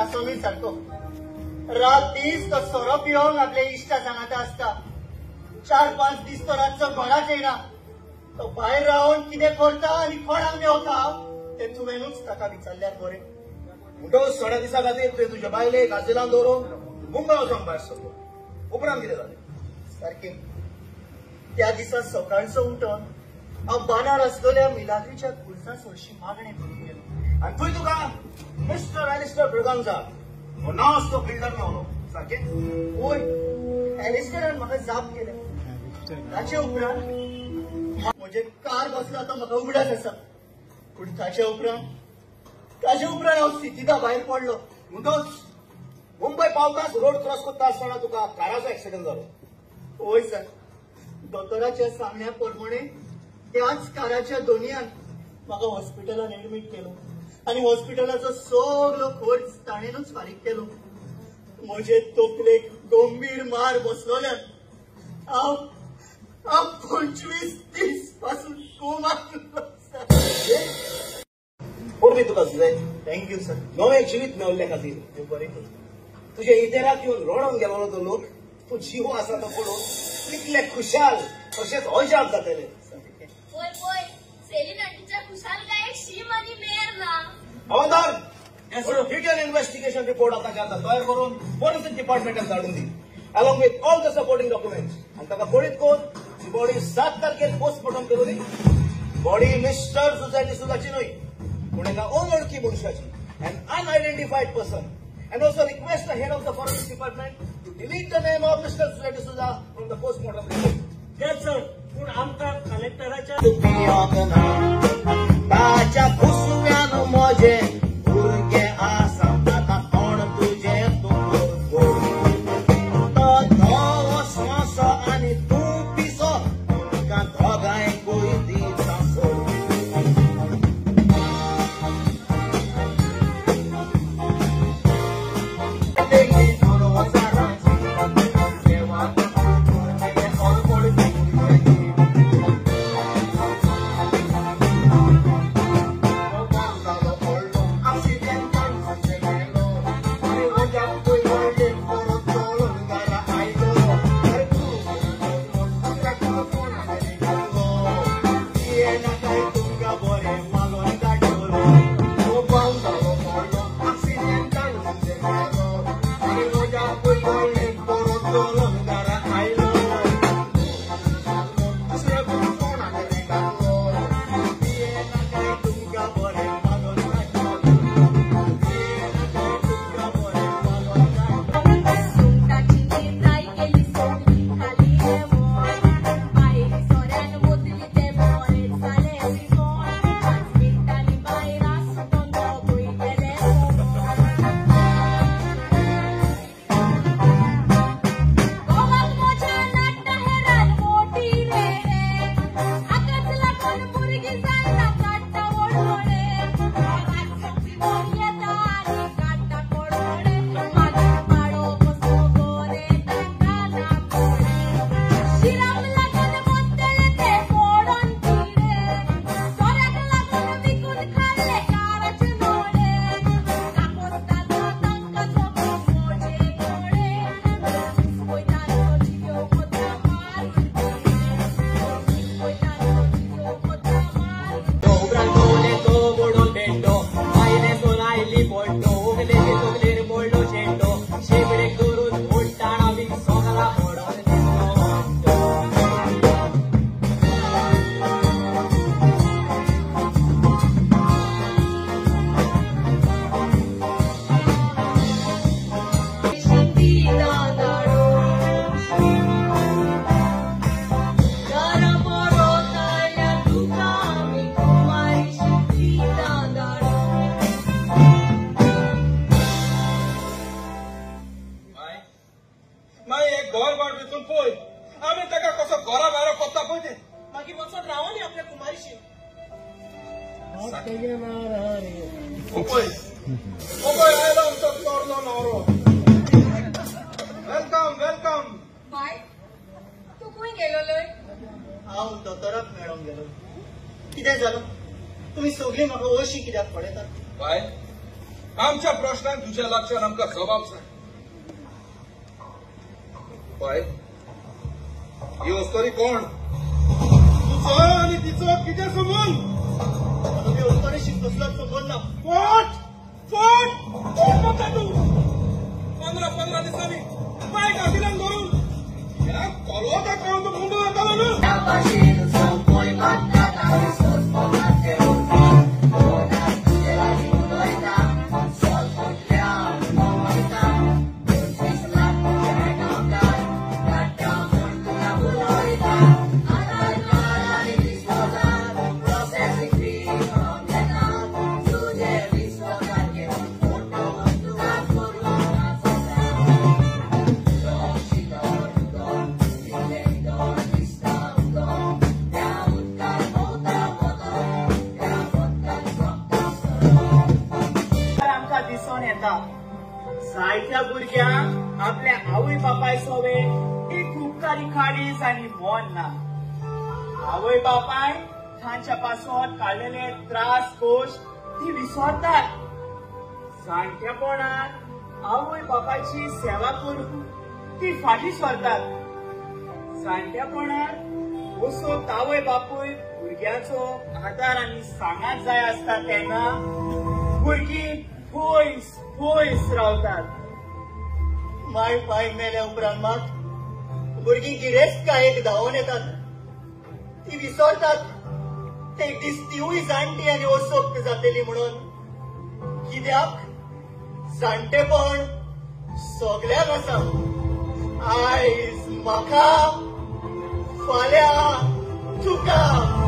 आसोमी सारको रात दीस तो सोरो पिवंक आपले इश्टा सांगाता असता 4-5 दीस तो रातचो घरात येना तो भायर रावन कितें करता आनी कोणाक मेवता ते तुवेंनूच ताका विचारल्यार बरें म्हणटच थोड्या दिसा खातीर तुवें तुज्या बायलेक आजिलान दवरून मुंबय वचोंक भायर सरलो उपरांत कितें जालें सारकें त्या दिसा सकाळचो उठोन हांव बानार आसलेल्या मिलाग्रीच्या खुर्सा सोडशी मागणें करून गेलो आनी थंय तुका मिस्टर एलिस्टर ब्रगांजा हो नांव आसतो बिल्डर मेवलो सारकें वय एलिस्टरान म्हाका जाप केलें ताचे उपरांत म्हजे कार बसला तो म्हाका उगडास आसा पूण ताचे उपरांत हांव सिटीदा भायर पडलो म्हणटच मुंबय पावताच रोड क्रॉस करता आसतना तुका काराचो एक्सिडेंट जालो वय सर दोतोराच्या सांगण्या प्रमाणे त्याच काराच्या दोनयान म्हाका हॉस्पिटलान एडमीट केलो आनी हॉस्पिटलाचो सगळो खर्च ताणेनूच फारीक केलो म्हजे तकलेक गंभीर मार बसलोल्यान हांव 25 दीस पासून कोमात पूर्वी तुका जाय थँक्यू सर नवें जिवीत मेवल्ल्या खातीर बरें केलें तुज्या इतेराक येवन रडोन गेलो तो लोक तूं जिवो आसा तो पळोवन कितले खुशाल तशेंच अजाप जातले पळय पळय सेलीन आंटीच्या खुशालकायेक शीम आनी मेर ना हवालदार डिटेल इन्व्हेस्टिगेशन रिपोर्ट आता तयार करून पोलीस डिपार्टमेंटाक धाडून दी along with all the supporting documents आनी ताका पळीत कोर ही बॉडी 7 तारखेर पोस्टमॉर्टम करून दी बॉडी मिस्टर सुजा डिसूजाची न्हय पूण एका अनवळखी मनशाची an unidentified person and also request the head of the forensic department to delete the name of Mr. Sujay D'Souza from the postmortem report. Yes sir. पूण आमकां कलेक्टराच्या ताच्या कुसव्यान म्हजे भुरगे आसा ताका कोण तुजे तो धवो स्वास आनी तूं पिसो तुमकां दोगांयकूय दिता सोड आमच्या प्रश्नांक तुझ्या लक्षात आमकां जबाब जाय. पळय, ही वस्तोरी कोण? तुजो आनी तिचो कितें संबंध? तुमी वस्तोरेशी कसलोच संबंध ना. फोट फोट फोट बघा तू. 15 दिसांनी बायक आशिल्ल्यान धरून ह्या कोलवाच्या काळात तो मुंबई येतालो न्हू. दिसून येता जायत्या भुरग्यांक आपल्या आवय बापाय सवे ही खूबकारी खाडीस आनी मोन ना. आवय बापाय तांच्या पासून काडलेले त्रास गोश्ट ती विसरतात. जाणटेपणात आवय बापायची सेवा करून ती फाटी सरतात. जाणटेपणात असो आवय बापूय भुरग्याचो आदार आनी सांगात जाय आसता तेन्ना भुरगीं पयस रावतात. माय पाय मेल्या उपरांत मात भुरगीं गिरेस्तकायेक धांवून येतात. ती विसरतात एक दीस तिवूय जाणटी आनी ओसोक्त जातली म्हणून. कित्याक जाणटेपण सगळ्याक आसा. आयज म्हाका, फाल्यां तुका.